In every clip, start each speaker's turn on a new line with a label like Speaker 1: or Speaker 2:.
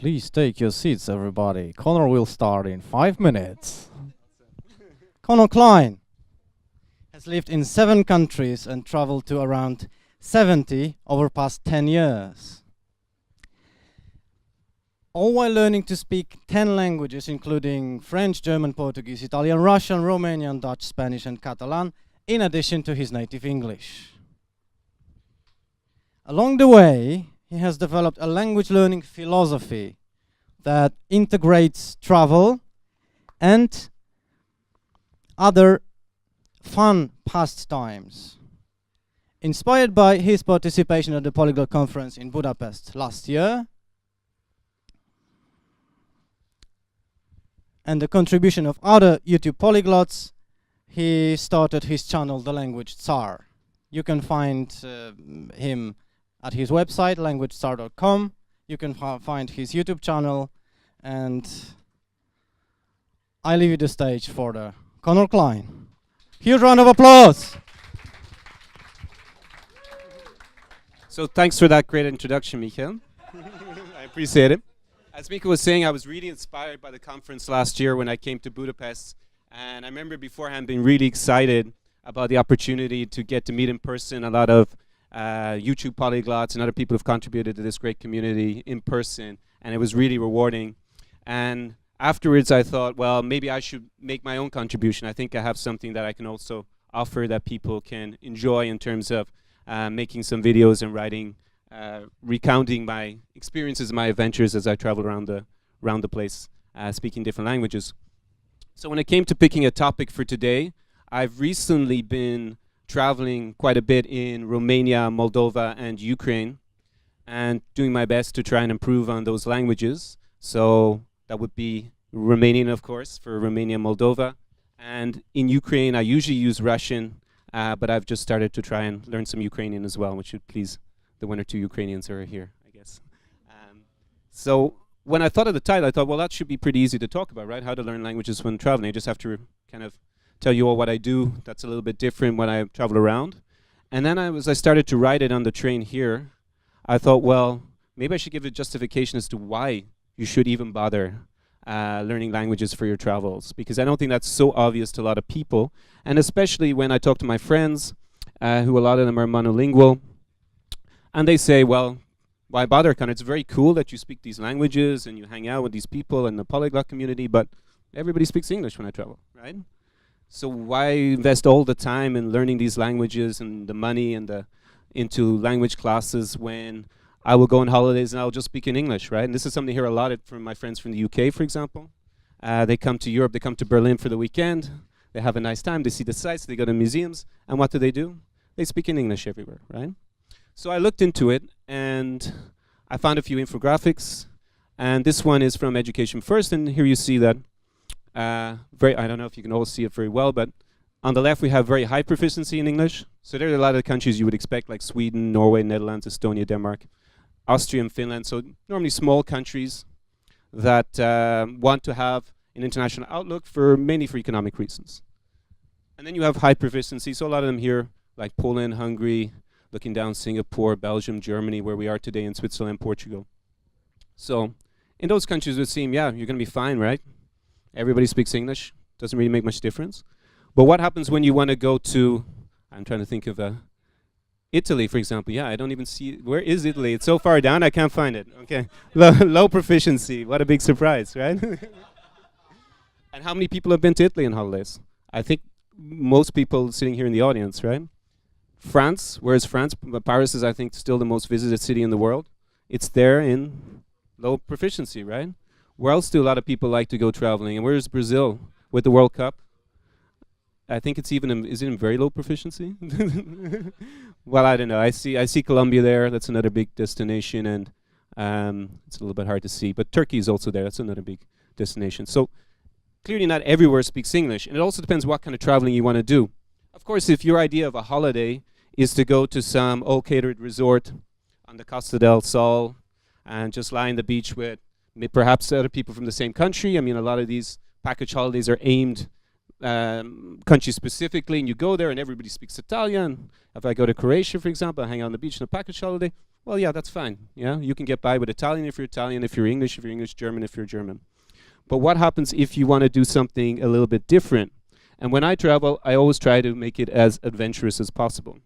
Speaker 1: Please take your seats, everybody. Conor will start in 5 minutes. Conor Clyne has lived in 7 countries and traveled to around 70 over past 10 years. All while learning to speak 10 languages, including French, German, Portuguese, Italian, Russian, Romanian, Dutch, Spanish, and Catalan, in addition to his native English. Along the way, he has developed a language learning philosophy that integrates travel and other fun pastimes. Inspired by his participation at the Polyglot Conference in Budapest last year, and the contribution of other YouTube polyglots, he started his channel, The Language Tsar. You can find him at his website, languagetsar.com. You can find his YouTube channel, and I leave you the stage for the Conor Clyne. Huge round of applause.
Speaker 2: So thanks for that great introduction, Michael. I appreciate it. As Mika was saying, I was really inspired by the conference last year when I came to Budapest. And I remember beforehand being really excited about the opportunity to get to meet in person a lot of YouTube polyglots and other people who've contributed to this great community in person. And it was really rewarding. And afterwards I thought, well, maybe I should make my own contribution. I think I have something that I can also offer that people can enjoy in terms of making some videos and writing, recounting my experiences, my adventures as I travel around the place, speaking different languages. So when it came to picking a topic for today, I've recently been traveling quite a bit in Romania, Moldova, and Ukraine, and doing my best to try and improve on those languages. So that would be Romanian, of course, for Romania, Moldova. And in Ukraine, I usually use Russian, but I've just started to try and learn some Ukrainian as well, which should please the 1 or 2 Ukrainians who are here, I guess. So when I thought of the title, I thought, well, that should be pretty easy to talk about, right? How to learn languages when traveling. I just have to kind of tell you all what I do. That's a little bit different when I travel around. And then as I started to write it on the train here, I thought, well, maybe I should give a justification as to why you should even bother learning languages for your travels, because I don't think that's so obvious to a lot of people. And especially when I talk to my friends, who a lot of them are monolingual, and they say, well, why bother, Conor? It's very cool that you speak these languages and you hang out with these people in the polyglot community, but everybody speaks English when I travel, right? So why invest all the time in learning these languages and the money and into language classes when I will go on holidays and I'll just speak in English, right? And this is something I hear a lot from my friends from the UK, for example. They come to Europe, they come to Berlin for the weekend, they have a nice time, they see the sights, they go to museums, and what do? They speak in English everywhere, right? So I looked into it, and I found a few infographics, and this one is from Education First, and here you see that, I don't know if you can all see it very well, but on the left we have very high proficiency in English. So there are a lot of countries you would expect, like Sweden, Norway, Netherlands, Estonia, Denmark, Austria, and Finland. So normally small countries that want to have an international outlook mainly for economic reasons. And then you have high proficiency, so a lot of them here, like Poland, Hungary, looking down Singapore, Belgium, Germany, where we are today, in Switzerland, Portugal. So in those countries it would seem, yeah, you're going to be fine, right? Everybody speaks English, doesn't really make much difference. But what happens when you want to go to, I'm trying to think of Italy, for example. Yeah, I don't even see, where is Italy? It's so far down, I can't find it. Okay, low proficiency, what a big surprise, right? And how many people have been to Italy on holidays? I think most people sitting here in the audience, right? France, where is France? Paris is, I think, still the most visited city in the world. It's there in low proficiency, right? Where else do a lot of people like to go traveling? And where is Brazil with the World Cup? I think it's even, is it in very low proficiency? Well, I don't know. I see Colombia there. That's another big destination, and it's a little bit hard to see. But Turkey is also there. That's another big destination. So clearly not everywhere speaks English. And it also depends what kind of traveling you want to do. Of course, if your idea of a holiday is to go to some all-catered resort on the Costa del Sol and just lie on the beach with perhaps other people from the same country. I mean, a lot of these package holidays are aimed country specifically, and you go there and everybody speaks Italian. If I go to Croatia, for example, I hang out on the beach on a package holiday, Well, yeah, that's fine. Yeah, you can get by with Italian if you're Italian, if you're English, German if you're German. But what happens if you want to do something a little bit different? And when I travel, I always try to make it as adventurous as possible.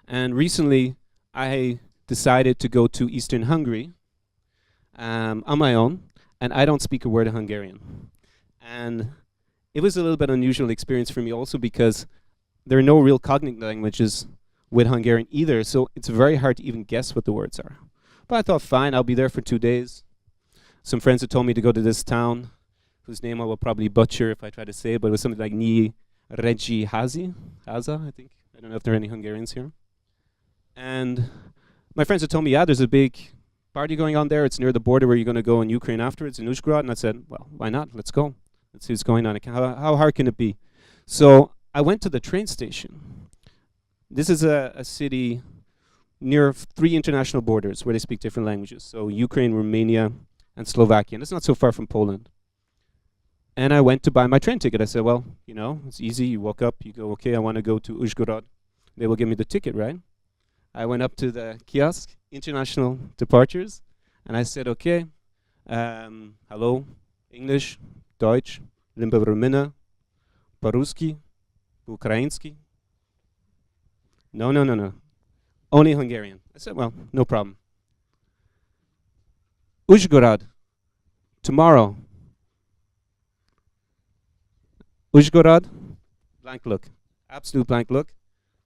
Speaker 2: And recently, I decided to go to Eastern Hungary on my own, and I don't speak a word of Hungarian. And it was a little bit unusual experience for me also because there are no real cognate languages with Hungarian either, so it's very hard to even guess what the words are. But I thought, fine, I'll be there for 2 days. Some friends had told me to go to this town, whose name I will probably butcher if I try to say it, but it was something like Ni Regi Haza, I think. I don't know if there are any Hungarians here. And my friends had told me, yeah, there's a big party going on there. It's near the border where you're going to go in Ukraine afterwards, in Uzhhorod. And I said, well, why not? Let's go. Let's see what's going on. How hard can it be? So I went to the train station. This is a city near 3 international borders where they speak different languages. So Ukraine, Romania, and Slovakia. And it's not so far from Poland. And I went to buy my train ticket. I said, well, you know, it's easy. You walk up, you go, okay, I want to go to Uzhhorod. They will give me the ticket, right? I went up to the kiosk, international departures, and I said, okay, hello, English, Deutsch, limba rumina, по-русски, по-украински. No. Only Hungarian. I said, well, no problem. Uzhhorod, tomorrow. Uzhhorod, blank look, absolute blank look.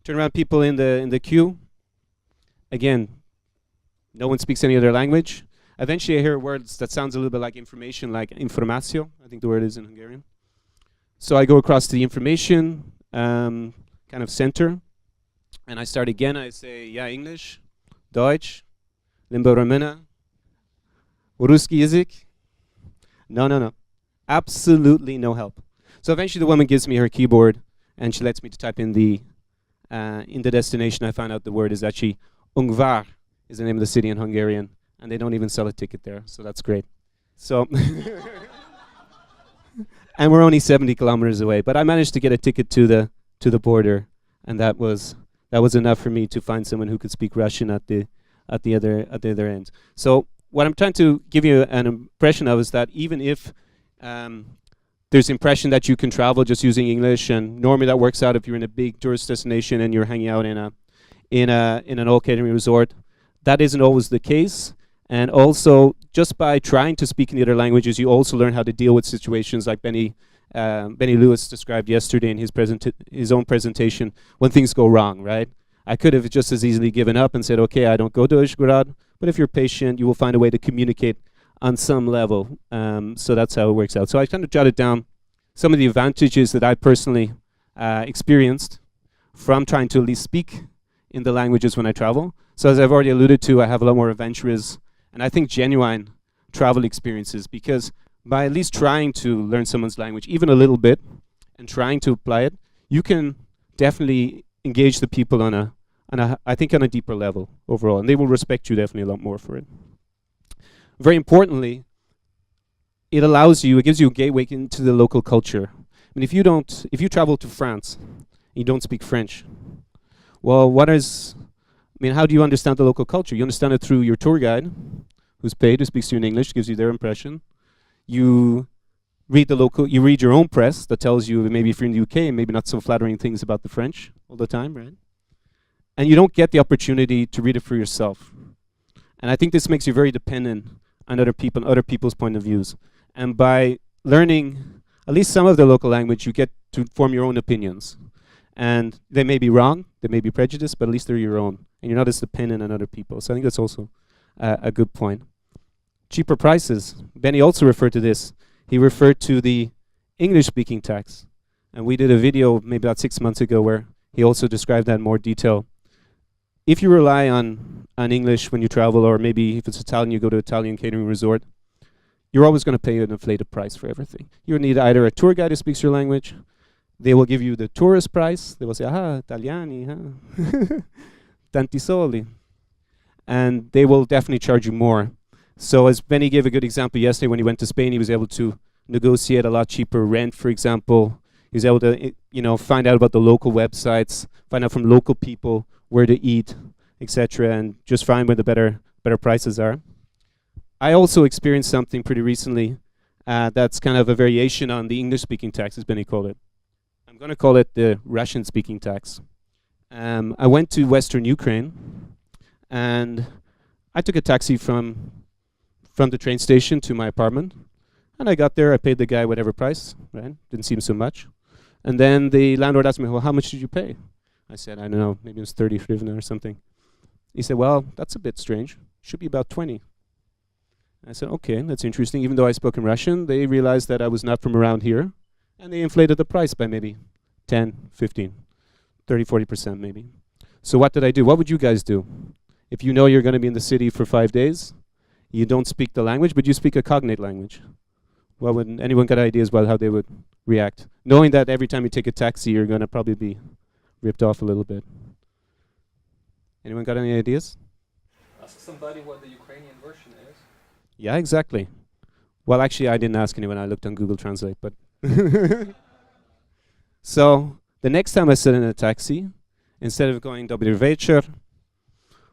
Speaker 2: Turn around, people in the queue. Again, no one speaks any other language. Eventually I hear words that sounds a little bit like information, like informatio. I think the word is in Hungarian. So I go across to the information kind of center, and I start again. I say, yeah, English, Deutsch, limba rumina, ruski язык. No. Absolutely no help. So eventually the woman gives me her keyboard, and she lets me to type in the destination. I found out the word is actually Ungvar, is the name of the city in Hungarian, and they don't even sell a ticket there, so that's great. So, and we're only 70 kilometers away, but I managed to get a ticket to the border, and that was enough for me to find someone who could speak Russian at the other end. So what I'm trying to give you an impression of is that even if there's impression that you can travel just using English, and normally that works out if you're in a big tourist destination and you're hanging out in an all catering resort. That isn't always the case. And also, just by trying to speak in the other languages, you also learn how to deal with situations like Benny Lewis described yesterday in his own presentation, when things go wrong, right? I could have just as easily given up and said, okay, I don't go to Uzhhorod, but if you're patient, you will find a way to communicate on some level. So that's how it works out. So I kind of jotted down some of the advantages that I personally experienced from trying to at least speak in the languages when I travel. So as I've already alluded to, I have a lot more adventurous and I think genuine travel experiences, because by at least trying to learn someone's language, even a little bit, and trying to apply it, you can definitely engage the people on a deeper level overall, and they will respect you definitely a lot more for it. Very importantly, it gives you a gateway into the local culture. I mean, if you travel to France, and you don't speak French, well, how do you understand the local culture? You understand it through your tour guide, who's paid, who speaks to you in English, gives you their impression. You read your own press that tells you, maybe if you're in the UK, maybe not so flattering things about the French all the time, right? And you don't get the opportunity to read it for yourself. And I think this makes you very dependent on other people and other people's point of views. And by learning at least some of the local language, you get to form your own opinions. And they may be wrong, they may be prejudiced, but at least they're your own. And you're not as dependent on other people. So I think that's also a good point. Cheaper prices. Benny also referred to this. He referred to the English-speaking tax. And we did a video maybe about 6 months ago where he also described that in more detail. If you rely on English when you travel, or maybe if it's Italian, you go to Italian catering resort, you're always going to pay an inflated price for everything. You need either a tour guide who speaks your language. They will give you the tourist price. They will say, Italiani, tanti soldi. And they will definitely charge you more. So as Benny gave a good example yesterday, when he went to Spain, he was able to negotiate a lot cheaper rent, for example. He was able to find out about the local websites, find out from local people where to eat. etc., and just find where the better prices are. I also experienced something pretty recently that's kind of a variation on the English-speaking tax, as Benny called it. I'm going to call it the Russian-speaking tax. I went to Western Ukraine, and I took a taxi from the train station to my apartment. And I got there, I paid the guy whatever price, right? Didn't seem so much. And then the landlord asked me, well, how much did you pay? I said, I don't know, maybe it was 30 hryvnia or something. He said, well, that's a bit strange. Should be about 20. I said, okay, that's interesting. Even though I spoke in Russian, they realized that I was not from around here, and they inflated the price by maybe 10, 15, 30, 40% maybe. So what did I do? What would you guys do? If you know you're going to be in the city for 5 days, you don't speak the language, but you speak a cognate language. What would anyone got ideas about how they would react? Knowing that every time you take a taxi, you're going to probably be ripped off a little bit. Anyone got any ideas?
Speaker 3: Ask somebody what the Ukrainian version is.
Speaker 2: Yeah, exactly. Well, actually, I didn't ask anyone. I looked on Google Translate, but... So, the next time I sit in a taxi, instead of going Dobry вечер,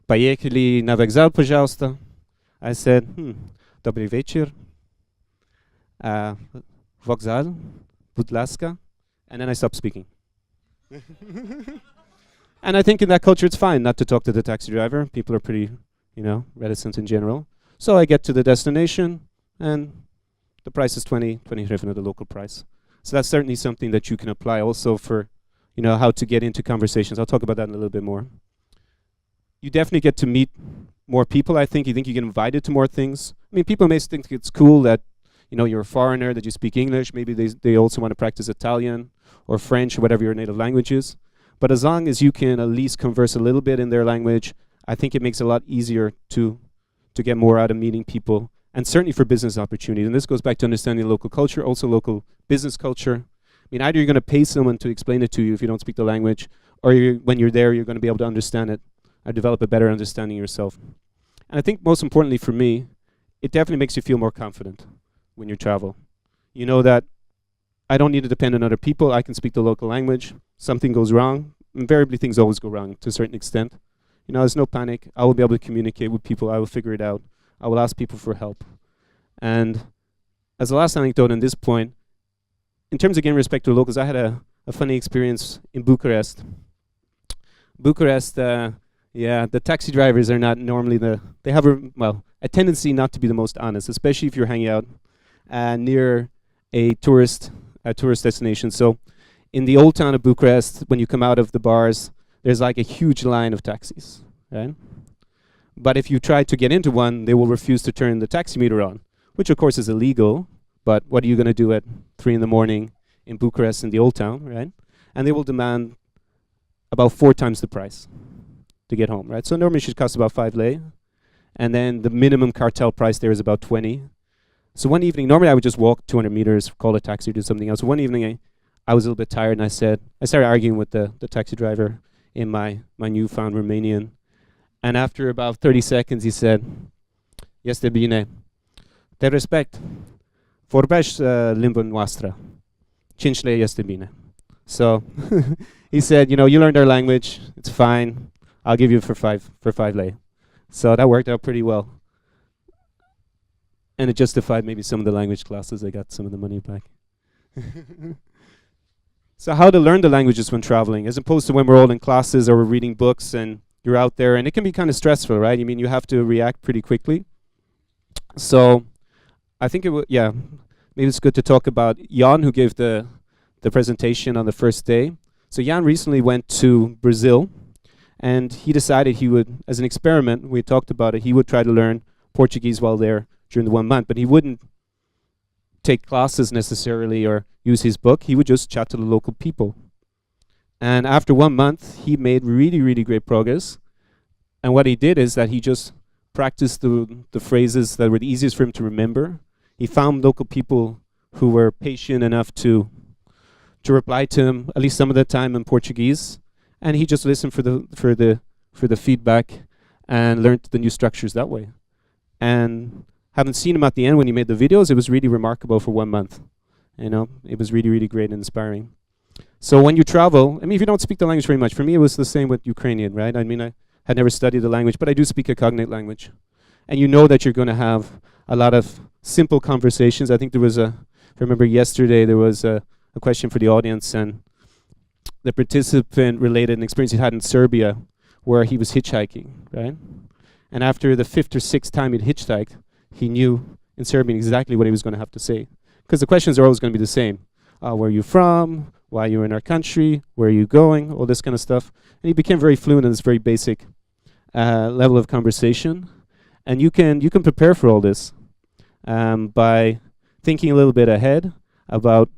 Speaker 2: поехали на вокзал, пожалуйста, I said, Dobry вечер, вокзал, будь ласка, and then I stopped speaking. And I think in that culture it's fine not to talk to the taxi driver. People are pretty, reticent in general. So I get to the destination, and the price is 20 hryvnia, the local price. So that's certainly something that you can apply also for, how to get into conversations. I'll talk about that in a little bit more. You definitely get to meet more people, I think. You think you get invited to more things. I mean, people may think it's cool that, you're a foreigner, that you speak English. Maybe they also want to practice Italian or French or whatever your native language is. But as long as you can at least converse a little bit in their language, I think it makes it a lot easier to get more out of meeting people, and certainly for business opportunities. And this goes back to understanding local culture, also local business culture. I mean, either you're going to pay someone to explain it to you if you don't speak the language, or when you're there, you're going to be able to understand it or develop a better understanding yourself. And I think most importantly for me, it definitely makes you feel more confident when you travel. You know that I don't need to depend on other people. I can speak the local language. Something goes wrong. Invariably, things always go wrong to a certain extent. There's no panic. I will be able to communicate with people. I will figure it out. I will ask people for help. And as a last anecdote on this point, in terms of getting respect to locals, I had a funny experience in Bucharest. The taxi drivers are not normally they have a tendency not to be the most honest, especially if you're hanging out near a tourist destination. So in the old town of Bucharest, when you come out of the bars, there's like a huge line of taxis, right? But if you try to get into one, they will refuse to turn the taxi meter on, which of course is illegal, but what are you going to do at 3 in the morning in Bucharest in the old town, right? And they will demand about 4 times the price to get home, right? So normally it should cost about 5 lei, and then the minimum cartel price there is about 20. So one evening, normally I would just walk 200 meters, call a taxi, do something else. One evening I was a little bit tired, and I started arguing with the taxi driver in my newfound Romanian. And after about 30 seconds, he said, Este bine, te respect, vorbești limba noastră, 5 lei este bine. So he said, you learned our language, it's fine, I'll give you for 5 lei. So that worked out pretty well. And it justified maybe some of the language classes. I got some of the money back. So how to learn the languages when traveling, as opposed to when we're all in classes or we're reading books and you're out there, and it can be kind of stressful, right? I mean, you have to react pretty quickly. So I think maybe it's good to talk about Jan, who gave the presentation on the first day. So Jan recently went to Brazil, and he decided he would, as an experiment, we talked about it, he would try to learn Portuguese while there during the 1 month, but he wouldn't take classes necessarily or use his book. He would just chat to the local people. And after 1 month, he made really, really great progress. And what he did is that he just practiced the phrases that were the easiest for him to remember. He found local people who were patient enough to reply to him at least some of the time in Portuguese, and he just listened for the feedback and learned the new structures that way. And having seen him at the end when he made the videos, it was really remarkable for 1 month. It was really, really great and inspiring. So when you travel, I mean, if you don't speak the language very much, for me it was the same with Ukrainian, right? I mean, I had never studied the language, but I do speak a cognate language. And you know that you're going to have a lot of simple conversations. I think there was if I remember yesterday, there was a question for the audience, and the participant related an experience he had in Serbia where he was hitchhiking, right? And after the 5th or 6th time he'd hitchhiked, he knew in Serbian exactly what he was going to have to say. Because the questions are always going to be the same. Where are you from? Why are you in our country? Where are you going? All this kind of stuff. And he became very fluent in this very basic level of conversation. And you can prepare for all this by thinking a little bit ahead about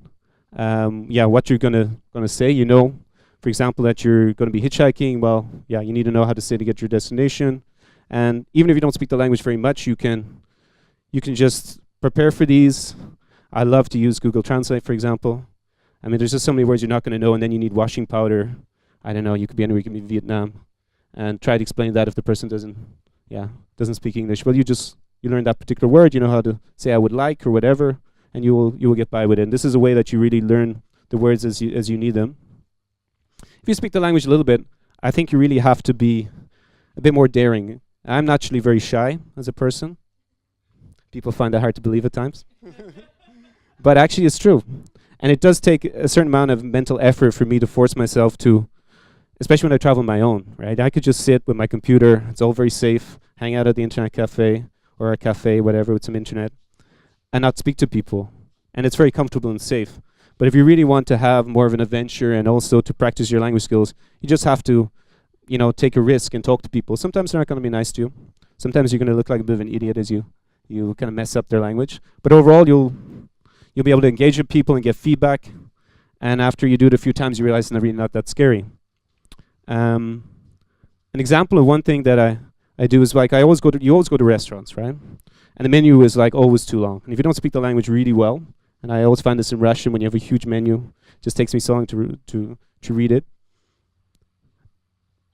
Speaker 2: what you're gonna say. You know, for example, that you're going to be hitchhiking. Well, yeah, you need to know how to say to get to your destination. And even if you don't speak the language very much, you can just prepare for these. I love to use Google Translate, for example. I mean, there's just so many words you're not going to know, and then you need washing powder. I don't know, you could be anywhere, you could be Vietnam. And try to explain that if the person doesn't speak English. Well, you learn that particular word, you know how to say I would like or whatever, and you will get by with it. And this is a way that you really learn the words as you need them. If you speak the language a little bit, I think you really have to be a bit more daring. I'm naturally very shy as a person. People find that hard to believe at times. But actually it's true. And it does take a certain amount of mental effort for me to force myself to, especially when I travel on my own, right? I could just sit with my computer, it's all very safe, hang out at the internet cafe or a cafe, whatever, with some internet, and not speak to people. And it's very comfortable and safe. But if you really want to have more of an adventure and also to practice your language skills, you just have to, take a risk and talk to people. Sometimes they're not going to be nice to you. Sometimes you're going to look like a bit of an idiot as you kind of mess up their language. But overall, you'll be able to engage with people and get feedback. And after you do it a few times, you realize it's really not that scary. An example of one thing that I do is like you always go to restaurants, right? And the menu is like always too long. And if you don't speak the language really well, and I always find this in Russian when you have a huge menu, it just takes me so long to read it.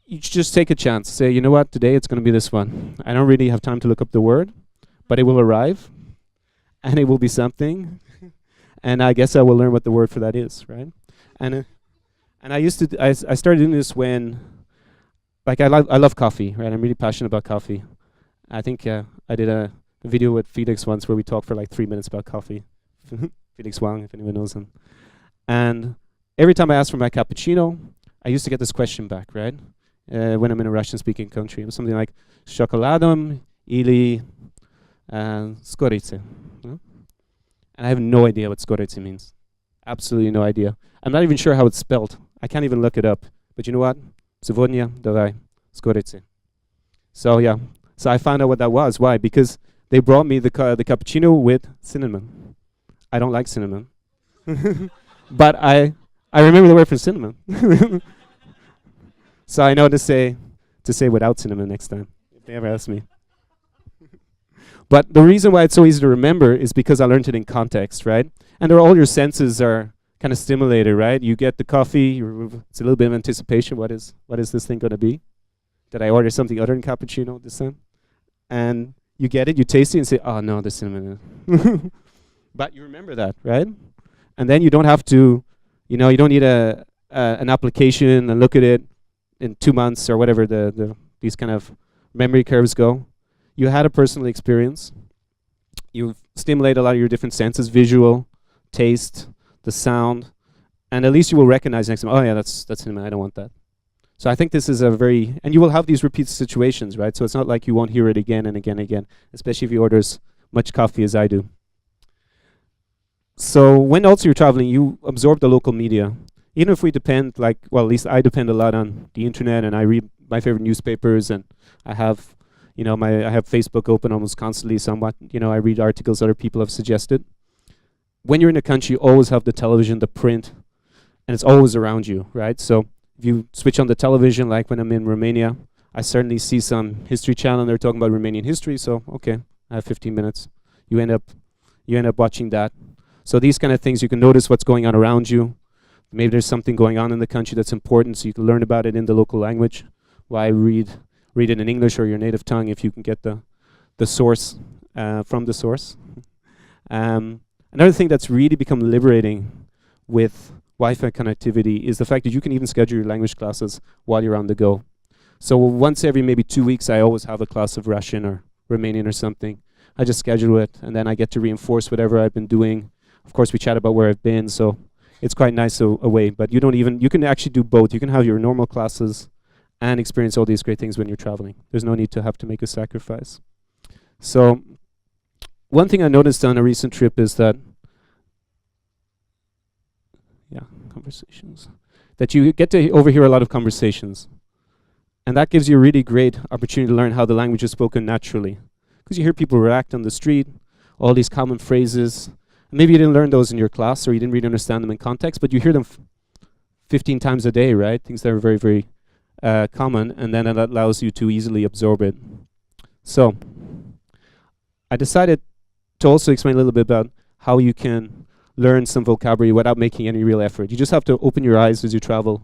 Speaker 2: You just take a chance. Say, you know what, today it's going to be this one. I don't really have time to look up the word, but it will arrive, and it will be something, and I guess I will learn what the word for that is, right? And I started doing this when, like, I love coffee, right? I'm really passionate about coffee. I think I did a video with Felix once where we talked for like 3 minutes about coffee. Felix Wang, if anyone knows him. And every time I asked for my cappuccino, I used to get this question back, right? When I'm in a Russian-speaking country. It was something like, "Shokoladom ili skorice." And I have no idea what skorice means. Absolutely no idea. I'm not even sure how it's spelled. I can't even look it up. But you know what? Сегодня давай skorice. So yeah. So I found out what that was. Why? Because they brought me the cappuccino with cinnamon. I don't like cinnamon. But I remember the word for cinnamon. So I know to say without cinnamon next time, if they ever ask me. But the reason why it's so easy to remember is because I learned it in context, right? And all your senses are kind of stimulated, right? You get the coffee, it's a little bit of anticipation. What is this thing going to be? Did I order something other than cappuccino this time? And you get it, you taste it, and say, "Oh no, the cinnamon." But you remember that, right? And then you don't have to, you don't need an application and look at it in 2 months or whatever these kind of memory curves go. You had a personal experience. You stimulate a lot of your different senses: visual, taste, the sound, and at least you will recognize next time, "Oh yeah, that's cinnamon, I don't want that." So I think this is and you will have these repeat situations, right? So it's not like you won't hear it again and again and again, especially if you order as much coffee as I do. So when also you're traveling, you absorb the local media. Even if we depend, at least I depend a lot on the internet, and I read my favorite newspapers, and I have, I have Facebook open almost constantly, somewhat, I read articles other people have suggested. When you're in a country, you always have the television, the print, and it's always around you, right? So if you switch on the television, like when I'm in Romania, I certainly see some history channel, and they're talking about Romanian history, so okay, I have 15 minutes. You end up watching that. So these kind of things, you can notice what's going on around you. Maybe there's something going on in the country that's important, so you can learn about it in the local language. Why read it in English or your native tongue if you can get the source from the source. Another thing that's really become liberating with Wi-Fi connectivity is the fact that you can even schedule your language classes while you're on the go. So once every maybe 2 weeks, I always have a class of Russian or Romanian or something. I just schedule it, and then I get to reinforce whatever I've been doing. Of course, we chat about where I've been, so it's quite nice away. But you can actually do both. You can have your normal classes and experience all these great things when you're traveling. There's no need to have to make a sacrifice. So one thing I noticed on a recent trip is that, conversations, that you get to overhear a lot of conversations. And that gives you a really great opportunity to learn how the language is spoken naturally. Because you hear people react on the street, all these common phrases. Maybe you didn't learn those in your class or you didn't really understand them in context, but you hear them 15 times a day, right? Things that are very, very common, and then that allows you to easily absorb it. So I decided to also explain a little bit about how you can learn some vocabulary without making any real effort. You just have to open your eyes as you travel,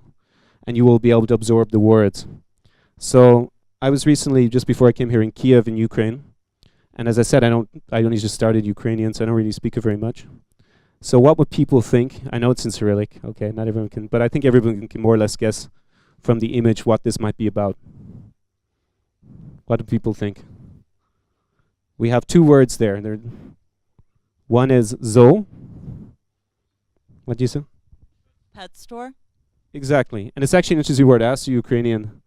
Speaker 2: and you will be able to absorb the words. So I was recently, just before I came here, in Kiev in Ukraine. And as I said, I only just started Ukrainian, so I don't really speak it very much. So what would people think? I know it's in Cyrillic, okay, not everyone can, but I think everyone can more or less guess from the image what this might be about. What do people think? We have two words there. One is zo. What do you say?
Speaker 4: Pet store.
Speaker 2: Exactly. And it's actually an interesting word. I asked a Ukrainian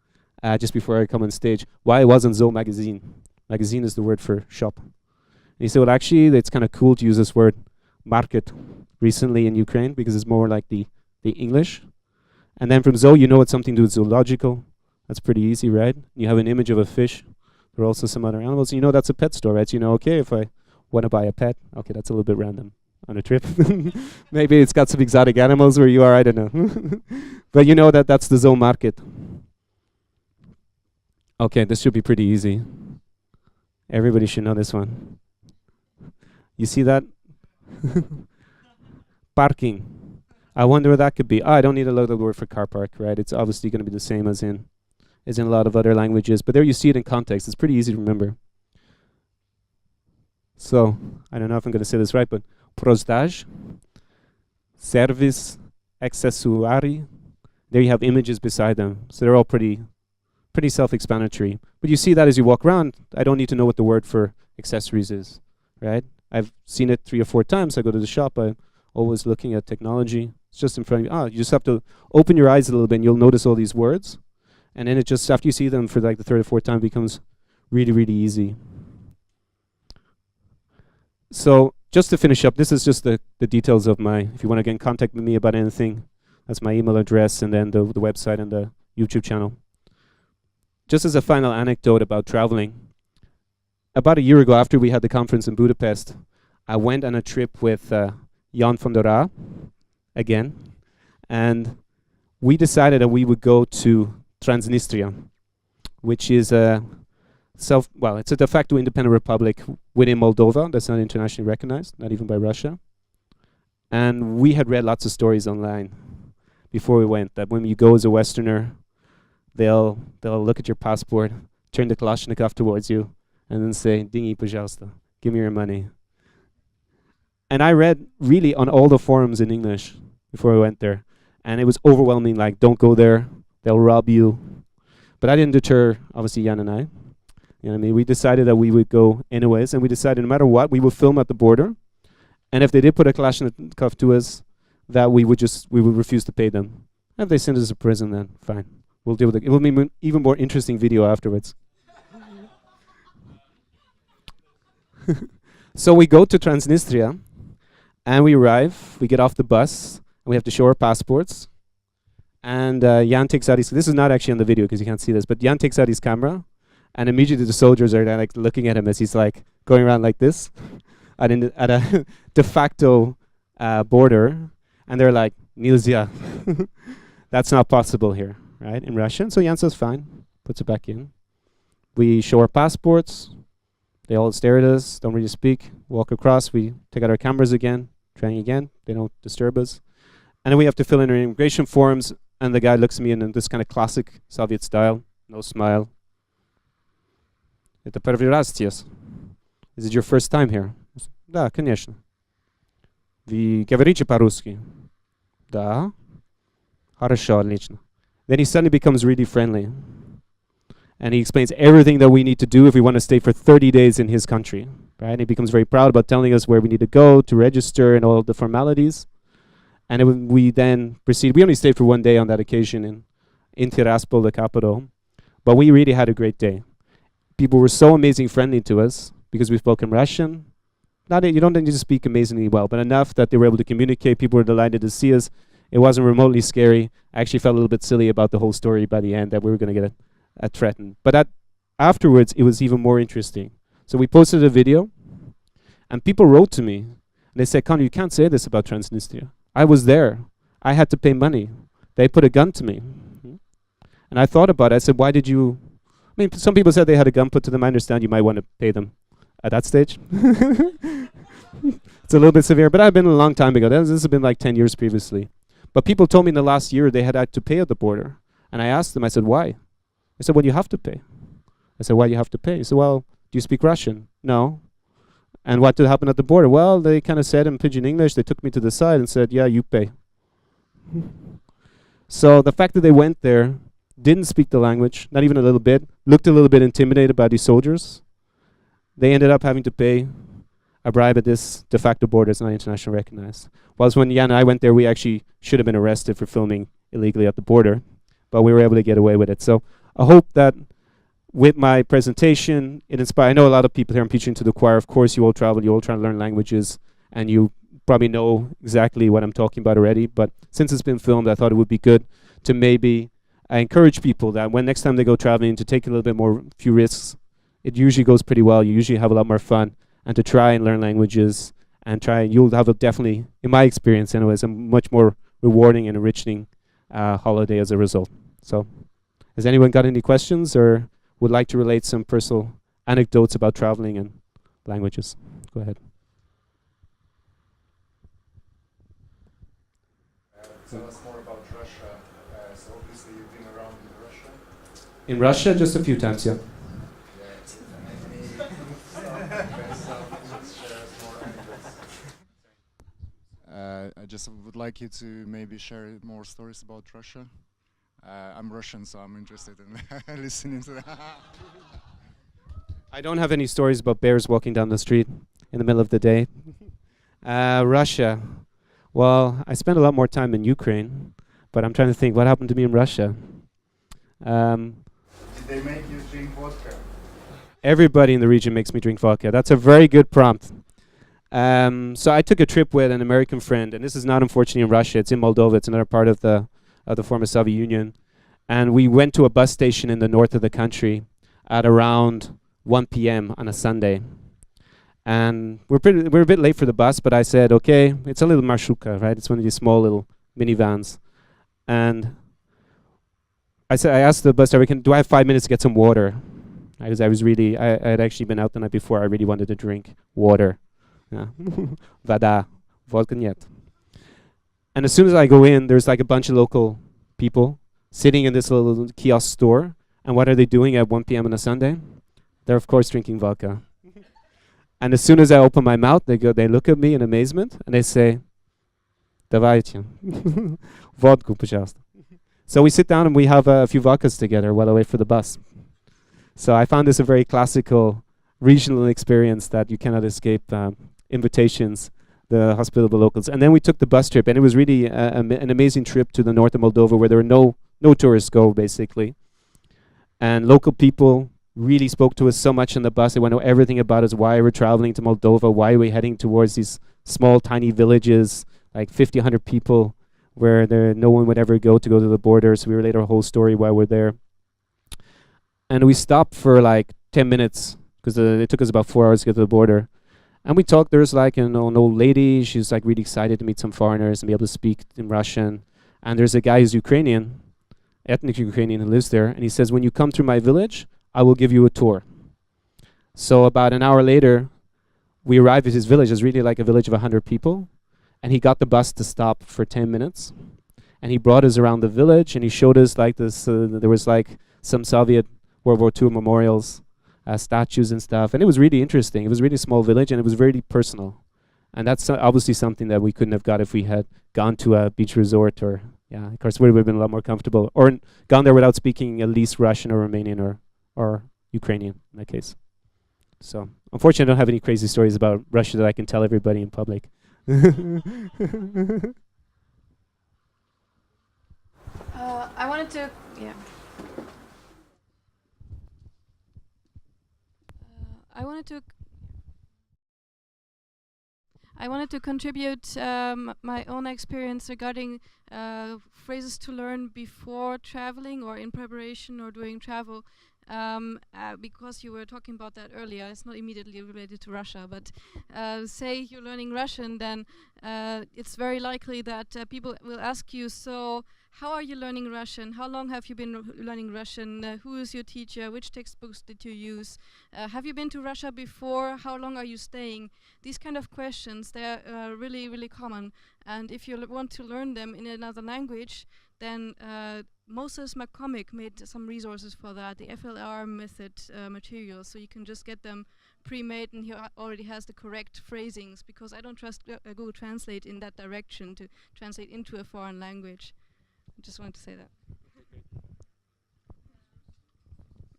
Speaker 2: just before I come on stage why it wasn't zo magazine. Magazine is the word for shop. And he said, well, actually, it's kind of cool to use this word market recently in Ukraine because it's more like the English. And then from zoo, you know it's something to do with zoological. That's pretty easy, right? You have an image of a fish. There are also some other animals. You know that's a pet store, right? So you know, okay, if I want to buy a pet, okay, that's a little bit random on a trip. Maybe it's got some exotic animals where you are, I don't know. But you know that that's the zoo market. Okay, this should be pretty easy. Everybody should know this one. You see that? Parking. I wonder what that could be. I don't need a loaded word for car park, right? It's obviously going to be the same as in a lot of other languages. But there you see it in context. It's pretty easy to remember. So, I don't know if I'm going to say this right, but prozdaj, service, accessory. There you have images beside them. So they're all pretty self-explanatory. But you see that as you walk around. I don't need to know what the word for accessories is, right? I've seen it 3 or 4 times. I go to the shop. I'm always looking at technology. It's just in front of you. You just have to open your eyes a little bit and you'll notice all these words. And then it just, after you see them for like the 3rd or 4th time, it becomes really, really easy. So just to finish up, this is just the details of my, if you want to get in contact with me about anything, that's my email address and then the website and the YouTube channel. Just as a final anecdote about traveling, about a year ago after we had the conference in Budapest, I went on a trip with Jan van der Raa again, and we decided that we would go to Transnistria, which is it's a de facto independent republic within Moldova that's not internationally recognized, not even by Russia. And we had read lots of stories online before we went that when you go as a Westerner, they'll look at your passport, turn the Kalashnikov towards you, and then say, "Dingi, пожалуйста, give me your money." And I read really on all the forums in English before we went there, and it was overwhelming, like, don't go there, they'll rob you. But I didn't deter, obviously, Jan and I. You know what I mean? We decided that we would go anyways, and we decided no matter what, we would film at the border, and if they did put a Kalashnikov to us, that we would refuse to pay them. And if they send us to prison, then fine. We'll deal with it. It will be an even more interesting video afterwards. So we go to Transnistria, and we arrive, we get off the bus, and we have to show our passports. And Jan takes out his, this is not actually on the video because you can't see this, but Jan takes out his camera, and immediately the soldiers are like looking at him as he's like going around like this at a de facto border, and they're like, "Nilzia, that's not possible here," right, in Russian. So Jan says, fine, puts it back in. We show our passports. They all stare at us, don't really speak, walk across. We take out our cameras again, trying again. They don't disturb us. And then we have to fill in our immigration forms, and the guy looks at me in this kind of classic Soviet style, no smile. Это первый раз здесь. Is it your first time here? Да, конечно. Вы говорите по-русски? Да. Хорошо, отлично. Then he suddenly becomes really friendly. And he explains everything that we need to do if we want to stay for 30 days in his country, right? And he becomes very proud about telling us where we need to go to register and all the formalities. And we then proceed. We only stayed for 1 day on that occasion in Tiraspol, the capital. But we really had a great day. People were so amazing friendly to us because we spoke in Russian. You don't need to speak amazingly well, but enough that they were able to communicate. People were delighted to see us. It wasn't remotely scary. I actually felt a little bit silly about the whole story by the end that we were going to get threatened. But afterwards, it was even more interesting. So we posted a video, and people wrote to me. And they said, Conor, you can't say this about Transnistria. I was there. I had to pay money. They put a gun to me. And I thought about it. I said, why did you... I mean, some people said they had a gun put to them. I understand you might want to pay them at that stage. It's a little bit severe, but I've been a long time ago. This has been like 10 years previously. But people told me in the last year they had to pay at the border. And I asked them, I said, why? I said, well, you have to pay. I said, why do you have to pay? He said, well, do you speak Russian? No. And what did happen at the border? Well, they kind of said in pidgin English, they took me to the side and said, yeah, you pay. So the fact that they went there, didn't speak the language, not even a little bit, looked a little bit intimidated by these soldiers, they ended up having to pay a bribe at this de facto border that's not internationally recognized. Whilst when Jan and I went there, we actually should have been arrested for filming illegally at the border, but we were able to get away with it. So I hope that with my presentation, it inspired. I know a lot of people here, I'm preaching to the choir. Of course, you all travel, you all try to learn languages, and you probably know exactly what I'm talking about already. But since it's been filmed, I thought it would be good to maybe encourage people that when next time they go traveling to take a little bit more, few risks. It usually goes pretty well. You usually have a lot more fun, and to try and learn languages and you'll have a definitely, in my experience anyways, a much more rewarding and enriching holiday as a result. So, has anyone got any questions or would like to relate some personal anecdotes about traveling and languages? Go ahead.
Speaker 4: Tell us more about Russia. So obviously you've been around in Russia.
Speaker 2: In Russia, just a few times, yeah.
Speaker 4: I just would like you to maybe share more stories about Russia. I'm Russian, so I'm interested in listening to that.
Speaker 2: I don't have any stories about bears walking down the street in the middle of the day. Russia. Well, I spent a lot more time in Ukraine, but I'm trying to think what happened to me in Russia.
Speaker 4: Did they make you drink vodka?
Speaker 2: Everybody in the region makes me drink vodka. That's a very good prompt. So I took a trip with an American friend, and this is not unfortunately in Russia. It's in Moldova. It's another part of the former Soviet Union. And we went to a bus station in the north of the country at around 1 p.m. on a Sunday. And we're a bit late for the bus, but I said, okay, it's a little marshuka, right? It's one of these small little minivans. And I asked the bus driver, do I have 5 minutes to get some water? Because I had actually been out the night before. I really wanted to drink water. Yeah. Vada, vodka нет. And as soon as I go in, there's like a bunch of local people sitting in this little kiosk store. And what are they doing at 1 p.m. on a Sunday? They're of course drinking vodka. And as soon as I open my mouth, they look at me in amazement and they say, "Давайте, vodku, пожалуйста." So we sit down and we have a few vodkas together while I wait for the bus. So I found this a very classical regional experience that you cannot escape. Invitations, the hospitable locals. And then we took the bus trip, and it was really an amazing trip to the north of Moldova where there were no tourists go, basically. And local people really spoke to us so much on the bus. They want to know everything about us, why we're traveling to Moldova, why we're heading towards these small, tiny villages, like 50, 100 people, where no one would ever go to the border. So we relate our whole story while we're there. And we stopped for like 10 minutes, because it took us about 4 hours to get to the border. And we talked. There's like an old lady. She's like really excited to meet some foreigners and be able to speak in Russian. And there's a guy who's Ukrainian, ethnic Ukrainian, who lives there. And he says, when you come through my village, I will give you a tour. So about an hour later, we arrived at his village. It's really like a village of 100 people. And he got the bus to stop for 10 minutes. And he brought us around the village, and he showed us like this, there was like some Soviet World War II memorials, statues and stuff. And it was really interesting. It was a really small village, and it was really personal. And that's obviously something that we couldn't have got if we had gone to a beach resort, or, yeah, of course, we would have been a lot more comfortable. Or gone there without speaking at least Russian or Romanian or or Ukrainian in that case. So unfortunately, I don't have any crazy stories about Russia that I can tell everybody in public.
Speaker 5: I wanted to, yeah. I wanted to contribute my own experience regarding phrases to learn before traveling or in preparation or during travel. Because you were talking about that earlier, it's not immediately related to Russia, but say you're learning Russian, then it's very likely that people will ask you, so how are you learning Russian? How long have you been learning Russian? Who is your teacher? Which textbooks did you use? Have you been to Russia before? How long are you staying? These kind of questions, they're really, really common. And if you want to learn them in another language, then Moses McCormick made some resources for that, the FLR method materials, so you can just get them pre-made, and he already has the correct phrasings, because I don't trust Google Translate in that direction to translate into a foreign language. I just wanted to say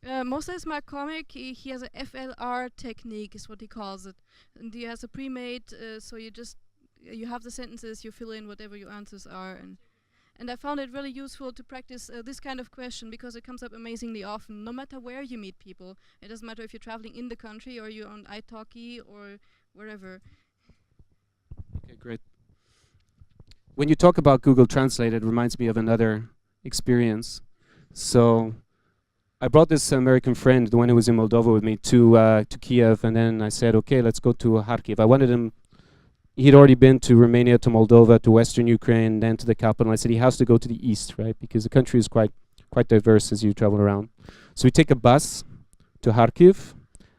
Speaker 5: that. Moses McCormick, he has a FLR technique, is what he calls it, and he has a pre-made, so you have the sentences, you fill in whatever your answers are, and I found it really useful to practice this kind of question, because it comes up amazingly often, no matter where you meet people. It doesn't matter if you're traveling in the country or you're on italki or wherever.
Speaker 2: Okay, great. When you talk about Google Translate, it reminds me of another experience. So I brought this American friend, the one who was in Moldova with me, to Kiev, and then I said, okay, let's go to Kharkiv. I wanted him. He'd already been to Romania, to Moldova, to Western Ukraine, then to the capital. I said he has to go to the east, right? Because the country is quite diverse as you travel around. So we take a bus to Kharkiv.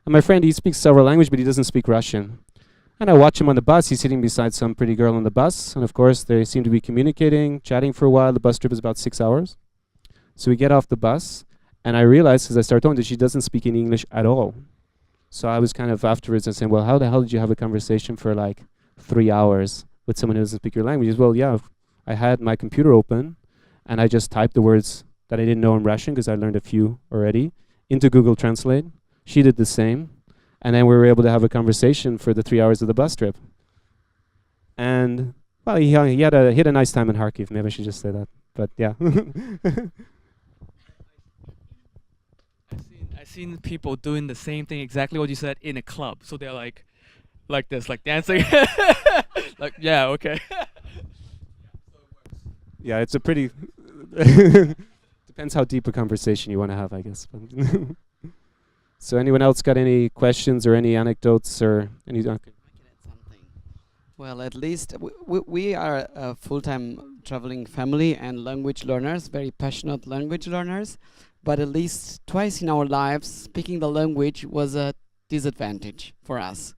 Speaker 2: And my friend, he speaks several languages, but he doesn't speak Russian. And I watch him on the bus. He's sitting beside some pretty girl on the bus. And of course, they seem to be communicating, chatting for a while. The bus trip is about 6 hours. So we get off the bus. And I realized, as I started talking, that she doesn't speak any English at all. So I was kind of afterwards and saying, well, how the hell did you have a conversation for like 3 hours with someone who doesn't speak your language? Well, yeah, I had my computer open and I just typed the words that I didn't know in Russian, because I learned a few already, into Google Translate. She did the same. And then we were able to have a conversation for the 3 hours of the bus trip. And, well, he had a nice time in Kharkiv. Maybe I should just say that. But, yeah.
Speaker 6: I've seen people doing the same thing, exactly what you said, in a club. So they're like this, like dancing. Like, yeah, okay.
Speaker 2: Yeah, it's a pretty... Depends how deep a conversation you want to have, I guess. So anyone else got any questions or any anecdotes or any... Okay.
Speaker 7: I can add something. Well, at least we are a full-time traveling family and language learners, very passionate language learners. But at least twice in our lives, speaking the language was a disadvantage for us.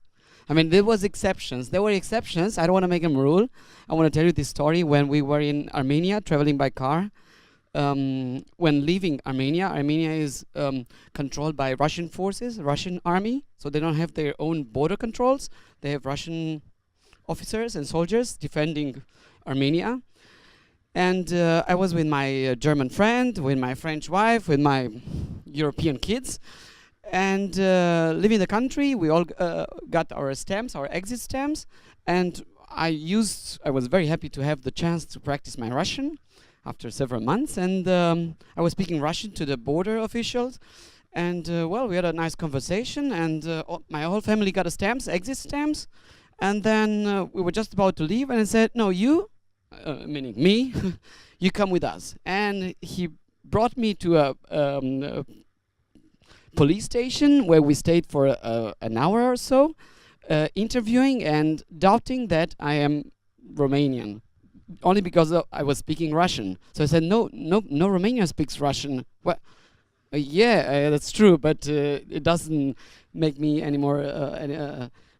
Speaker 7: I mean, there were exceptions. I don't want to make them rule. I want to tell you this story when we were in Armenia, traveling by car. When leaving Armenia is controlled by Russian forces, Russian army. So they don't have their own border controls. They have Russian officers and soldiers defending Armenia. And I was with my German friend, with my French wife, with my European kids. And leaving the country, we all got our stamps, our exit stamps. And I was very happy to have the chance to practice my Russian after several months. And I was speaking Russian to the border officials. And well, we had a nice conversation. And my whole family got stamps, exit stamps. And then we were just about to leave. And I said, no, you... meaning me, you come with us. And he brought me to a police station where we stayed for an hour or so, interviewing and doubting that I am Romanian, only because I was speaking Russian. So I said, no Romanian speaks Russian. Well, yeah, that's true, but it doesn't make me anymore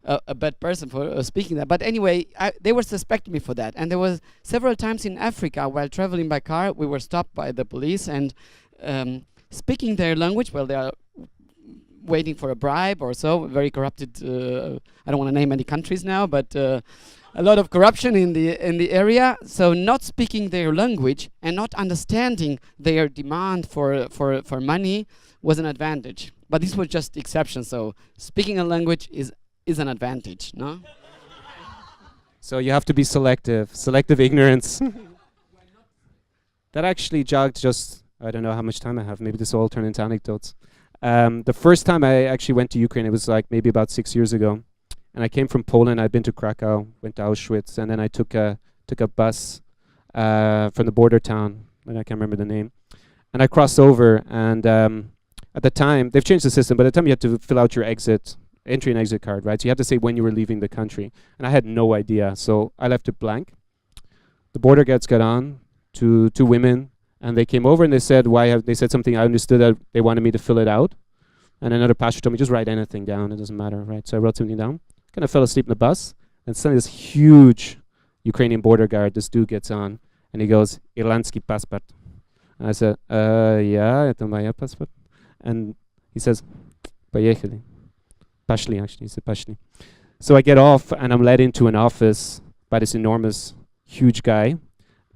Speaker 7: a bad person for speaking that. But anyway, they were suspecting me for that. And there was several times in Africa while traveling by car, we were stopped by the police and speaking their language. Well, they are waiting for a bribe or so, very corrupted. I don't want to name any countries now, but a lot of corruption in the area. So not speaking their language and not understanding their demand for money was an advantage. But this was just the exception. So speaking a language is an advantage, no?
Speaker 2: So you have to be selective ignorance. That actually jogged just, I don't know how much time I have. Maybe this will all turn into anecdotes. The first time I actually went to Ukraine, it was like maybe about 6 years ago. And I came from Poland. I'd been to Krakow, went to Auschwitz, and then I took a bus from the border town, and I can't remember the name. And I crossed over, and at the time, they've changed the system, but at the time you had to fill out your entry and exit card, right? So you had to say when you were leaving the country. And I had no idea, so I left it blank. The border guards got on, two women, and they came over and they said, they said something, I understood that they wanted me to fill it out. And another pastor told me, just write anything down, it doesn't matter, right? So I wrote something down, kind of fell asleep in the bus, and suddenly this huge Ukrainian border guard, this dude gets on, and he goes, Irlandsky passport. And I said, yeah, это моя passport. And he says, поехали. Pashli, actually, he said pashli. So I get off, and I'm led into an office by this enormous, huge guy.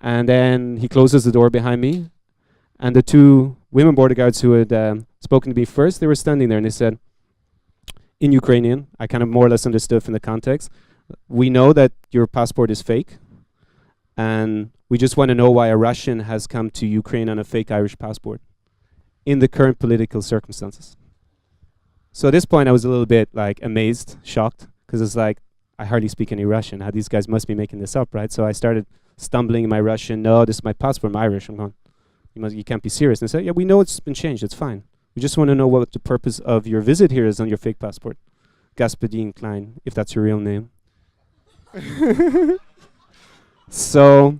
Speaker 2: And then he closes the door behind me. And the two women border guards who had spoken to me first, they were standing there and they said, in Ukrainian, I kind of more or less understood from the context, we know that your passport is fake. And we just want to know why a Russian has come to Ukraine on a fake Irish passport in the current political circumstances. So at this point, I was a little bit like amazed, shocked, because it's like, I hardly speak any Russian. How these guys must be making this up, right? So I started stumbling in my Russian. No, this is my passport. I'm Irish. I'm going, you can't be serious. And they said, yeah, we know it's been changed. It's fine. We just want to know what the purpose of your visit here is on your fake passport. Conor Clyne, if that's your real name. So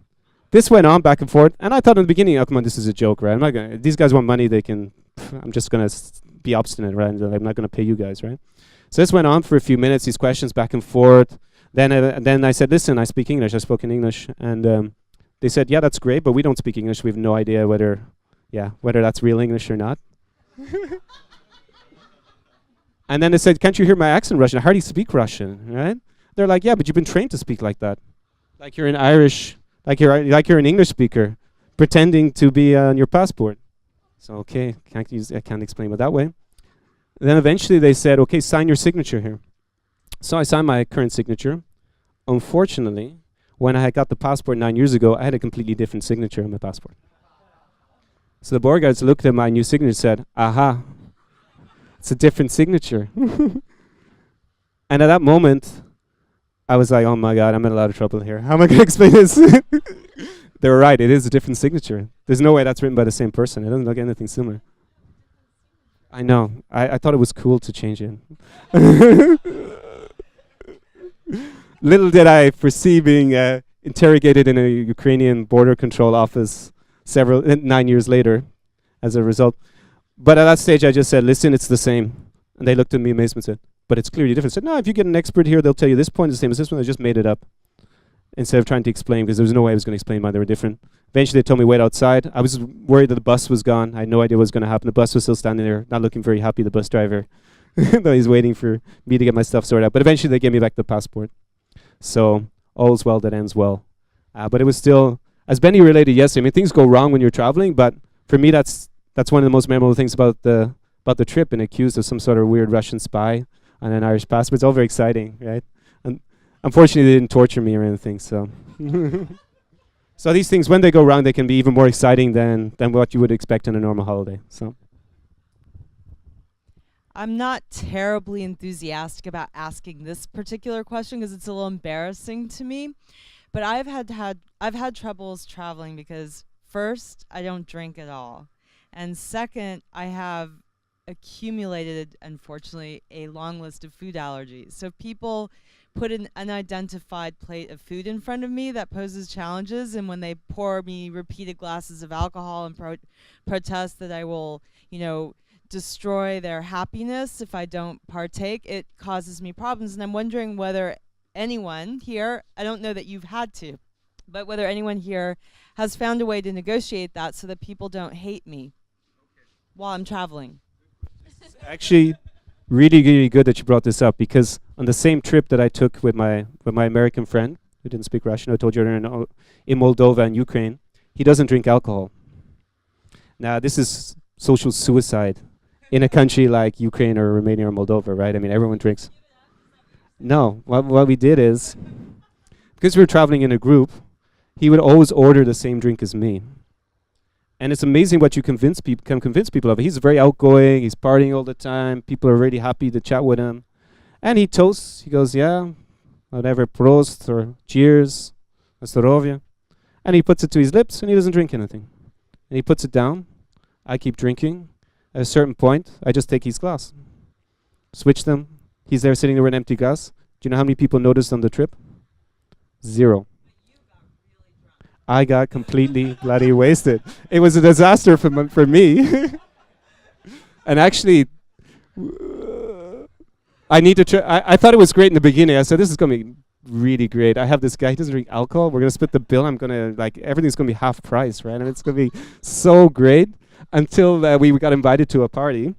Speaker 2: this went on back and forth. And I thought in the beginning, oh, come on, this is a joke, right? I'm not gonna, these guys want money. I'm just going to be obstinate, right? I'm not going to pay you guys, right? So this went on for a few minutes, these questions back and forth. Then I said, listen, I speak English. I spoke in English. And they said, yeah, that's great, but we don't speak English. We have no idea whether that's real English or not. And then they said, can't you hear my accent Russian? I hardly speak Russian, right? They're like, yeah, but you've been trained to speak like that. Like you're an Irish, like you're an English speaker, pretending to be on your passport. So, okay, I can't explain it that way. Then eventually they said, okay, sign your signature here. So I signed my current signature. Unfortunately, when I had got the passport 9 years ago, I had a completely different signature on my passport. So the border guards looked at my new signature and said, aha, it's a different signature. And at that moment, I was like, oh my God, I'm in a lot of trouble here. How am I going to explain this? They were right, it is a different signature. There's no way that's written by the same person. It doesn't look anything similar. I know. I thought it was cool to change it. Little did I foresee being interrogated in a Ukrainian border control office 9 years later as a result. But at that stage, I just said, listen, it's the same. And they looked at me in amazement and said, but it's clearly different. I said, no, if you get an expert here, they'll tell you this point is the same as this one. I just made it up instead of trying to explain, because there was no way I was going to explain why they were different. Eventually, they told me wait outside. I was worried that the bus was gone. I had no idea what was going to happen. The bus was still standing there, not looking very happy, the bus driver. Though he's waiting for me to get my stuff sorted out. But eventually, they gave me back the passport. So all's well that ends well. But it was still, as Benny related yesterday, I mean, things go wrong when you're traveling, but for me, that's one of the most memorable things about the trip, and accused of some sort of weird Russian spy on an Irish passport. It's all very exciting, right? And unfortunately, they didn't torture me or anything, so. So these things, when they go wrong, they can be even more exciting than what you would expect on a normal holiday, so.
Speaker 8: I'm not terribly enthusiastic about asking this particular question because it's a little embarrassing to me, but I've had troubles traveling because first, I don't drink at all, and second, I have accumulated, unfortunately, a long list of food allergies. So people put an unidentified plate of food in front of me that poses challenges, and when they pour me repeated glasses of alcohol and protest that I will, destroy their happiness if I don't partake, it causes me problems. And I'm wondering whether anyone here, I don't know that you've had to, but whether anyone here has found a way to negotiate that so that people don't hate me while I'm traveling.
Speaker 2: Actually, really, really good that you brought this up, because on the same trip that I took with my American friend, who didn't speak Russian, I told you are in Moldova and Ukraine, he doesn't drink alcohol. Now, this is social suicide in a country like Ukraine or Romania or Moldova, right? I mean, everyone drinks. No, what we did is, because we were traveling in a group, he would always order the same drink as me. And it's amazing what you can convince people of. He's very outgoing, he's partying all the time, people are really happy to chat with him. And he toasts, he goes, yeah, whatever, prost or cheers, Astorovia. And he puts it to his lips and he doesn't drink anything. And he puts it down, I keep drinking. At a certain point, I just take his glass, switch them. He's there sitting there with an empty glass. Do you know how many people noticed on the trip? 0. I got completely bloody wasted. It was a disaster for me. And actually, I need to try. I thought it was great in the beginning. I said, this is going to be really great. I have this guy, he doesn't drink alcohol. We're going to split the bill. I'm going to, like, everything's going to be half price, right? And it's going to be so great until we got invited to a party,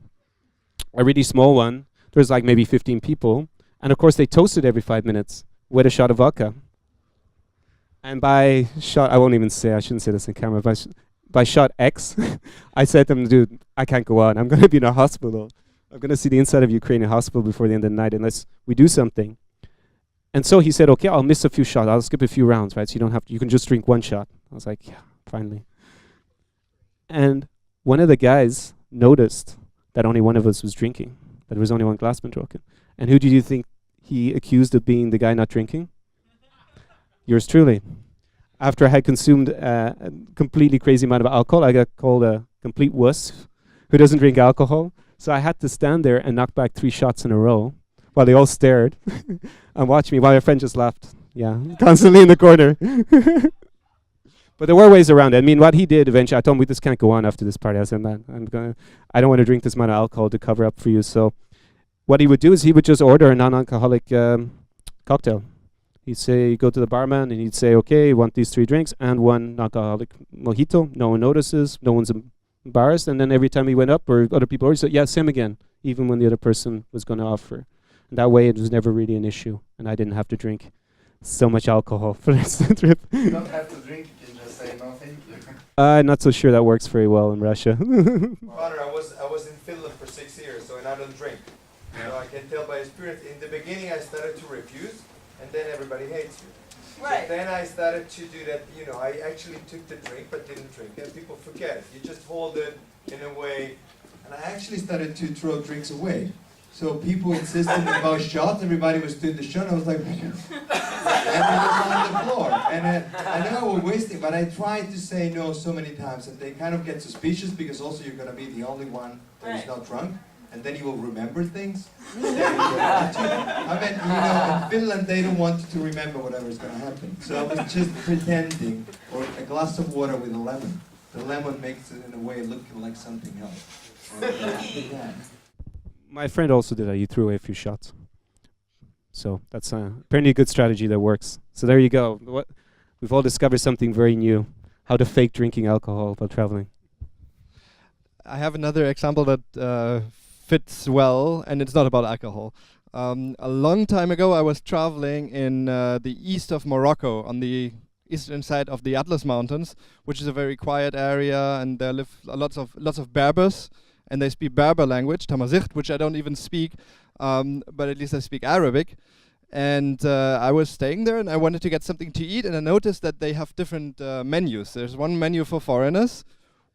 Speaker 2: a really small one. There's like maybe 15 people. And of course, they toasted every 5 minutes with a shot of vodka. And by shot, I won't even say, I shouldn't say this in camera, by shot X, I said to them, dude, I can't go on. I'm going to be in a hospital. I'm going to see the inside of a Ukrainian hospital before the end of the night unless we do something. And so he said, okay, I'll miss a few shots. I'll skip a few rounds, right? So you don't have to, you can just drink one shot. I was like, yeah, finally. And one of the guys noticed that only one of us was drinking, that there was only one glass been broken. And who do you think he accused of being the guy not drinking? Yours truly. After I had consumed a completely crazy amount of alcohol, I got called a complete wuss who doesn't drink alcohol. So I had to stand there and knock back 3 shots in a row while they all stared and watched me while my friend just laughed. Yeah, constantly in the corner. But there were ways around it. I mean, what he did eventually, I told him, we just can't go on after this party. I said, man, I don't want to drink this amount of alcohol to cover up for you. So what he would do is he would just order a non-alcoholic cocktail. He'd say, go to the barman, and he'd say, okay, you want these 3 drinks and 1 non-alcoholic mojito. No one notices, no one's embarrassed. And then every time he went up, or other people already said, yeah, same again, even when the other person was going to offer. And that way, it was never really an issue, and I didn't have to drink so much alcohol for this trip.
Speaker 9: You don't have to drink, you can just say no thank you.
Speaker 2: I'm not so sure that works very well in Russia.
Speaker 9: Father, I was in Finland for 6 years, so and I don't drink. Yeah. So I can tell by experience. In the beginning, I started to refuse, and then everybody hates you. Right. So then I started to do that. You know, I actually took the drink, but didn't drink, and people forget. You just hold it in a way, and I actually started to throw drinks away. So people insisted about shots. Everybody was doing the shot. I was like, and it was on the floor. And I know I was wasting, but I tried to say no so many times, and they kind of get suspicious because also you're going to be the only one that is not drunk, and then you will remember things. I mean, you know, in Finland they don't want you to remember whatever is going to happen. So I was just pretending, or a glass of water with a lemon. The lemon makes it in a way look like something else. Yeah.
Speaker 2: My friend also did that. He threw away a few shots. So that's apparently a good strategy that works. So there you go. We've all discovered something very new. How to fake drinking alcohol while traveling.
Speaker 10: I have another example that fits well, and it's not about alcohol. A long time ago, I was traveling in the east of Morocco on the eastern side of the Atlas Mountains, which is a very quiet area, and there live lots of Berbers. And they speak Berber language, Tamazight, which I don't even speak, but at least I speak Arabic. And I was staying there, and I wanted to get something to eat, and I noticed that they have different menus. There's one menu for foreigners,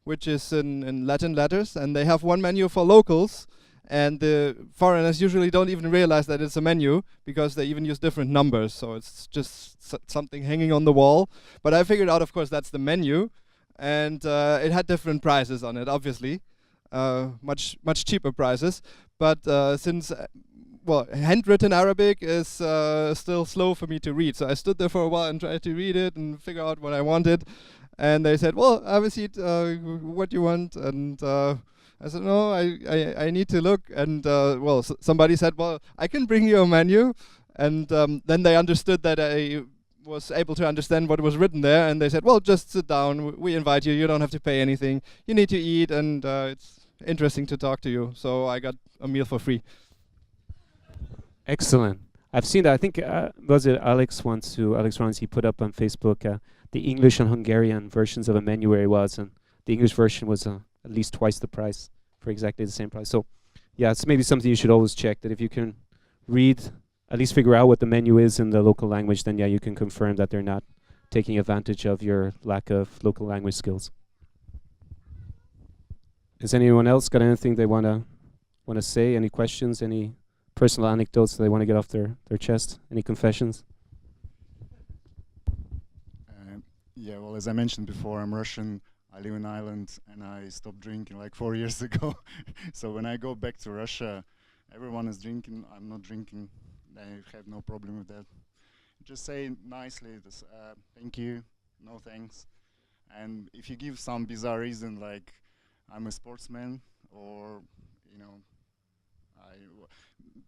Speaker 10: which is in Latin letters, and they have one menu for locals, and the foreigners usually don't even realize that it's a menu, because they even use different numbers, so it's just something hanging on the wall. But I figured out, of course, that's the menu, and it had different prices on it, obviously. Much cheaper prices, but since handwritten Arabic is still slow for me to read, so I stood there for a while and tried to read it and figure out what I wanted, and they said, well, have a seat, what do you want? And I said, no, I need to look, and somebody said, well, I can bring you a menu, and then they understood that I was able to understand what was written there, and they said, well, just sit down, we invite you, you don't have to pay anything, you need to eat, and it's interesting to talk to you. So I got a meal for free.
Speaker 2: Excellent. I've seen that. I think was it Alex Rons, he put up on Facebook the English and Hungarian versions of a menu where he was, and the English version was at least twice the price for exactly the same price. So yeah, it's maybe something you should always check, that if you can read, at least figure out what the menu is in the local language, then yeah, you can confirm that they're not taking advantage of your lack of local language skills. Has anyone else got anything they want to say? Any questions? Any personal anecdotes that they want to get off their chest? Any confessions?
Speaker 4: Yeah, well, as I mentioned before, I'm Russian. I live in Ireland, and I stopped drinking like 4 years ago. So when I go back to Russia, everyone is drinking. I'm not drinking. I have no problem with that. Just say nicely, this, thank you, no thanks. And if you give some bizarre reason like I'm a sportsman, or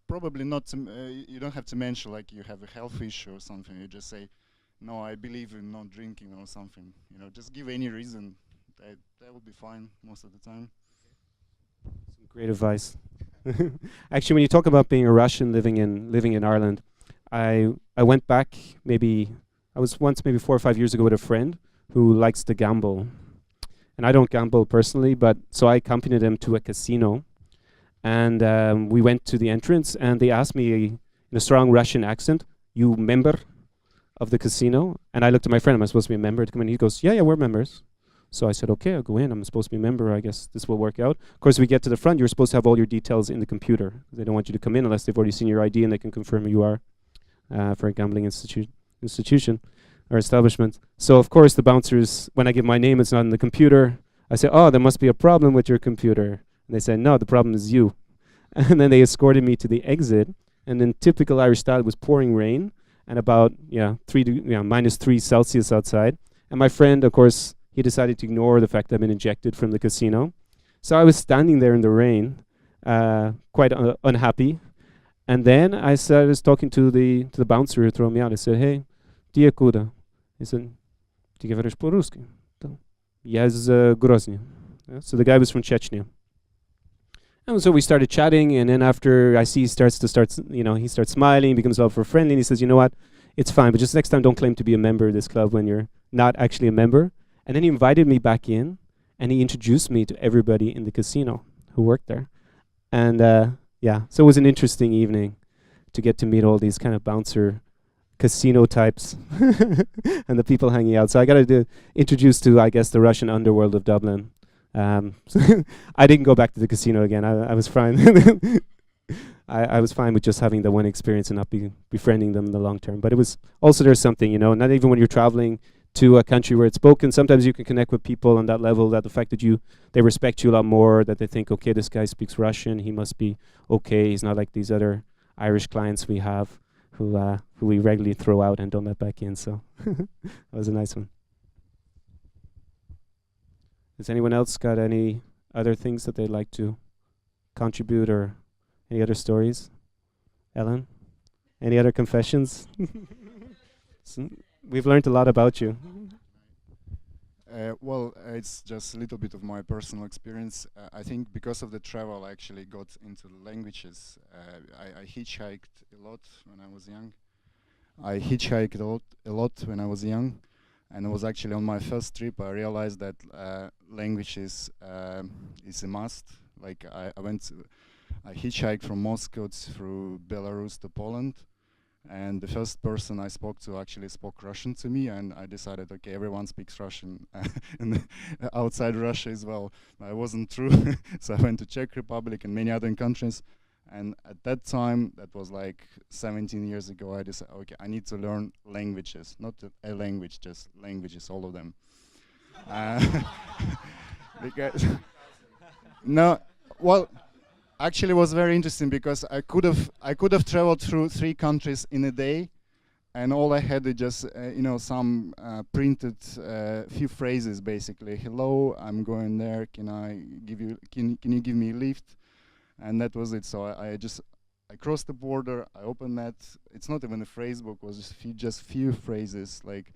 Speaker 4: probably not. You don't have to mention like you have a health issue or something. You just say, no, I believe in not drinking or something. Just give any reason. That would be fine most of the time.
Speaker 2: Some great advice. Actually, when you talk about being a Russian living in Ireland, I went back I was once maybe 4 or 5 years ago with a friend who likes to gamble. And I don't gamble personally, but so I accompanied him to a casino. And we went to the entrance, and they asked me in a strong Russian accent, "You member of the casino?" And I looked at my friend, "Am I supposed to be a member to come in?" He goes, yeah, we're members. So I said, okay, I'll go in. I'm supposed to be a member. I guess this will work out. Of course, we get to the front. You're supposed to have all your details in the computer. They don't want you to come in unless they've already seen your ID and they can confirm who you are for a gambling institution or establishment. So, of course, the bouncers, when I give my name, it's not in the computer. I say, oh, there must be a problem with your computer. And they say, no, the problem is you. And then they escorted me to the exit. And in typical Irish style, it was pouring rain and about -3 Celsius outside. And my friend, of course, he decided to ignore the fact that I've been ejected from the casino. So I was standing there in the rain, quite unhappy. And then I started talking to the bouncer who threw me out. I said, hey, где куда? He said, ты говоришь по-русски? Я из Grozny. So the guy was from Chechnya. And so we started chatting, and then after I see he starts smiling, becomes all for friendly, and he says, you know what, it's fine, but just next time don't claim to be a member of this club when you're not actually a member. And then he invited me back in, and he introduced me to everybody in the casino who worked there. And so it was an interesting evening to get to meet all these kind of bouncer casino types and the people hanging out. So I got to introduce to, I guess, the Russian underworld of Dublin. I didn't go back to the casino again. I was fine. I was fine with just having the one experience and not befriending them in the long term. But it was also, there's something, not even when you're traveling to a country where it's spoken, sometimes you can connect with people on that level, that the fact that they respect you a lot more, that they think, okay, this guy speaks Russian, he must be okay, he's not like these other Irish clients we have who we regularly throw out and don't let back in. So that was a nice one. Has anyone else got any other things that they'd like to contribute, or any other stories? Ellen? Any other confessions? We've learned a lot about you.
Speaker 4: Well, it's just a little bit of my personal experience. I think because of the travel, I actually got into the languages. I hitchhiked a lot when I was young. And it was actually on my first trip I realized that language is a must. Like I hitchhiked from Moscow through Belarus to Poland, and the first person I spoke to actually spoke Russian to me, and I decided, okay, everyone speaks Russian and outside Russia as well. It wasn't true. So I went to Czech Republic and many other countries. And at that time, that was like 17 years ago, I decided, okay, I need to learn languages, not a language, just languages, all of them. Because actually it was very interesting because I could have traveled through 3 countries in a day, and all I had is just some printed few phrases, basically. Hello, I'm going there. Can you give me a lift? And that was it. So I crossed the border. I opened that. It's not even a phrase book. It was just few phrases like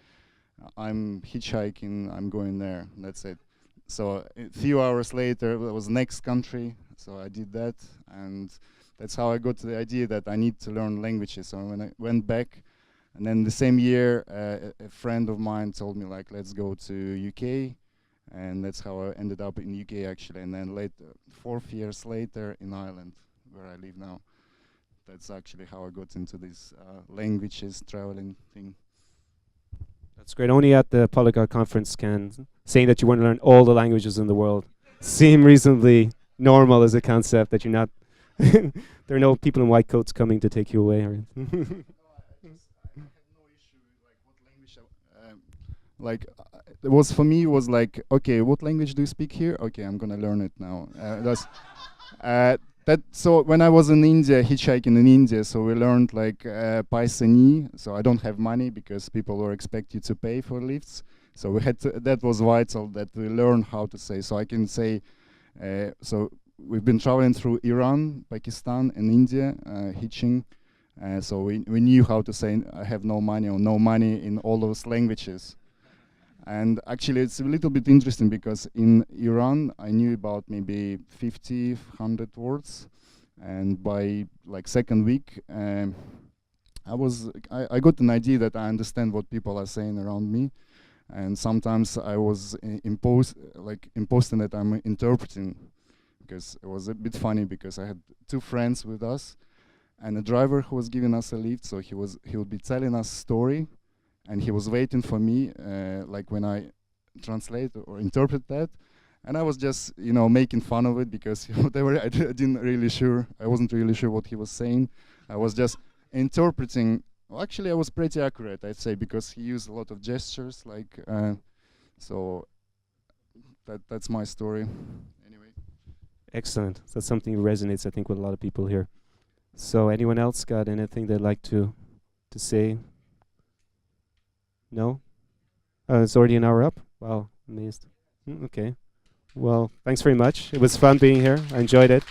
Speaker 4: I'm hitchhiking. I'm going there. And that's it. So a few hours later, it was next country. So I did that, and that's how I got to the idea that I need to learn languages. So when I went back, and then the same year, a friend of mine told me like, let's go to UK, and that's how I ended up in UK actually. And then later, 4 years later, in Ireland, where I live now. That's actually how I got into this languages traveling thing.
Speaker 2: That's great. Only at the Polyglot conference can saying that you want to learn all the languages in the world seem reasonably normal as a concept, that you're not there are no people in white coats coming to take you away. Or
Speaker 4: I have no issue like what language. It was for me was like, okay, what language do you speak here? Okay, I'm gonna learn it now. So when I was in India, hitchhiking in India, so we learned like paisani. So I don't have money because people were expect you to pay for lifts. So we had to. That was vital that we learn how to say. So I can say. So we've been traveling through Iran, Pakistan, and India, hitching. So we knew how to say I have no money or no money in all those languages. And actually, it's a little bit interesting because in Iran, I knew about maybe 50, 100 words. And by like second week, I got an idea that I understand what people are saying around me. And sometimes I was imposing that I'm interpreting, because it was a bit funny because I had 2 friends with us and a driver who was giving us a lift. So he would be telling us story. And he was waiting for me, like when I translate or interpret that, and I was just, making fun of it because whatever I wasn't really sure what he was saying. I was just interpreting. Well, actually, I was pretty accurate, I'd say, because he used a lot of gestures, like so. That's my story. Anyway.
Speaker 2: excellent. That's something that resonates, I think, with a lot of people here. So, anyone else got anything they'd like to say? No? It's already an hour up? Wow, amazed. Okay. Well, thanks very much. It was fun being here. I enjoyed it.